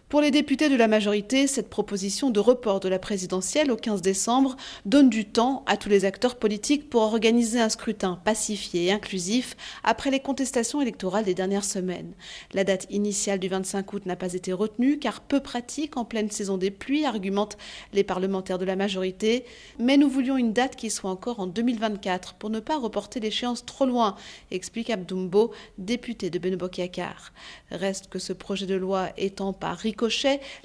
Pour les députés de la majorité, cette proposition de report de la présidentielle au 15 décembre donne du temps à tous les acteurs politiques pour organiser un scrutin pacifié et inclusif après les contestations électorales des dernières semaines. La date initiale du 25 août n'a pas été retenue car peu pratique en pleine saison des pluies, argumentent les parlementaires de la majorité. Mais nous voulions une date qui soit encore en 2024 pour ne pas reporter l'échéance trop loin, explique Abdoumbo, député de Benno Bokk Yakaar. Reste que ce projet de loi étend par ricochet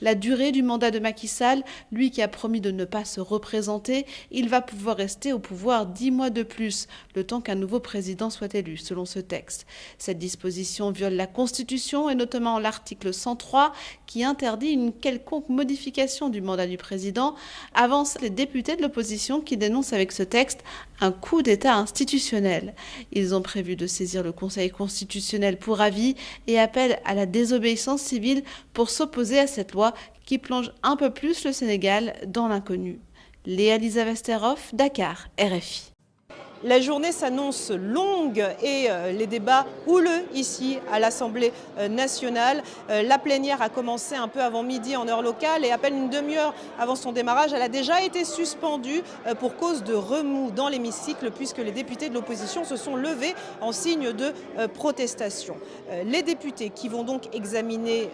la durée du mandat de Macky Sall, lui qui a promis de ne pas se représenter, il va pouvoir rester au pouvoir 10 mois de plus, le temps qu'un nouveau président soit élu, selon ce texte. Cette disposition viole la Constitution et notamment l'article 103 qui interdit une quelconque modification du mandat du président, avancent les députés de l'opposition qui dénoncent avec ce texte un coup d'État institutionnel. Ils ont prévu de saisir le Conseil constitutionnel pour avis et appellent à la désobéissance civile pour s'opposer à cette loi qui plonge un peu plus le Sénégal dans l'inconnu. Léa-Lisa Westerhoff, Dakar, RFI. La journée s'annonce longue et les débats houleux ici à l'Assemblée nationale. La plénière a commencé un peu avant midi en heure locale et à peine une demi-heure avant son démarrage, elle a déjà été suspendue pour cause de remous dans l'hémicycle puisque les députés de l'opposition se sont levés en signe de protestation. Les députés qui vont donc examiner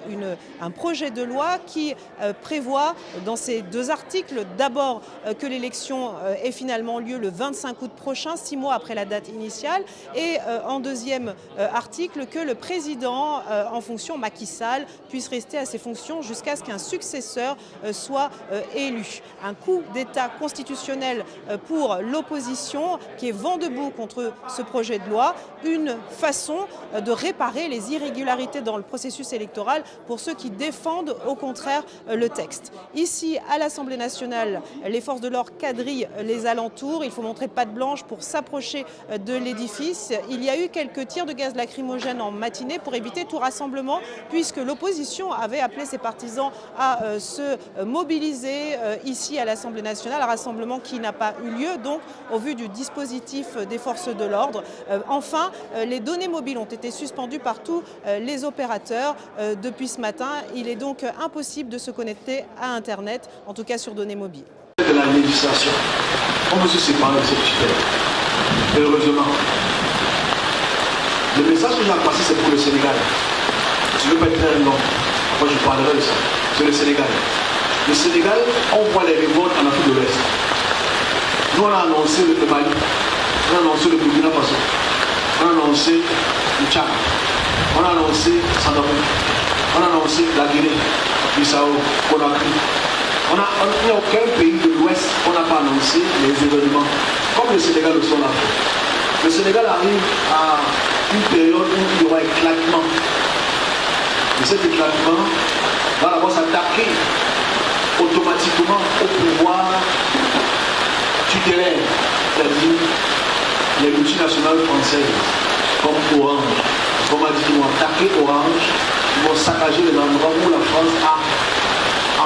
un projet de loi qui prévoit dans ces deux articles d'abord que l'élection ait finalement lieu le 25 août prochain, 6 mois après la date initiale, et en deuxième article que le président en fonction, Macky Sall, puisse rester à ses fonctions jusqu'à ce qu'un successeur soit élu. Un coup d'État constitutionnel pour l'opposition qui est vent debout contre ce projet de loi, une façon de réparer les irrégularités dans le processus électoral pour ceux qui défendent au contraire le texte. Ici, à l'Assemblée nationale, les forces de l'ordre quadrillent les alentours, il faut montrer patte blanche pour s'approcher de l'édifice. Il y a eu quelques tirs de gaz lacrymogène en matinée pour éviter tout rassemblement puisque l'opposition avait appelé ses partisans à se mobiliser ici à l'Assemblée nationale, un rassemblement qui n'a pas eu lieu donc au vu du dispositif des forces de l'ordre. Enfin, les données mobiles ont été suspendues par tous les opérateurs depuis ce matin. Il est donc impossible de se connecter à Internet, en tout cas sur données mobiles. De la législation, on veut se séparer de cette tutelle. Heureusement. Le message que j'ai à passer, c'est pour le Sénégal. Je ne veux pas être très long. Moi, je parlerai de ça. C'est le Sénégal. Le Sénégal, on voit les révoltes en Afrique de l'Ouest. Nous, on a annoncé le Mali, on a annoncé le Burkina Faso, on a annoncé le Tchad, on a annoncé Sandakou, on a annoncé la Guinée, Bissau, Conakry. Il n'y a aucun pays de l'Ouest qu'on n'a pas annoncé les événements, comme le Sénégal le sont là. Le Sénégal arrive à une période où il y aura éclatement. Et cet éclatement va d'abord s'attaquer automatiquement au pouvoir tutélaire, c'est-à-dire les multinationales françaises, comme Orange. Comme on a dit, ils vont attaquer Orange, ils vont saccager les endroits où la France a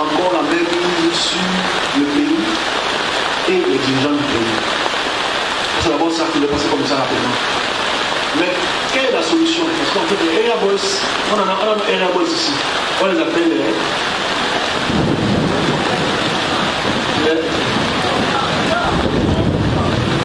encore la même mise sur le pays et les dirigeants du pays. C'est d'abord ça qui est passé comme ça rapidement. Mais quelle est la solution? Parce qu'en fait, les Area Boys, on a nos Area Boys ici. On les appelle les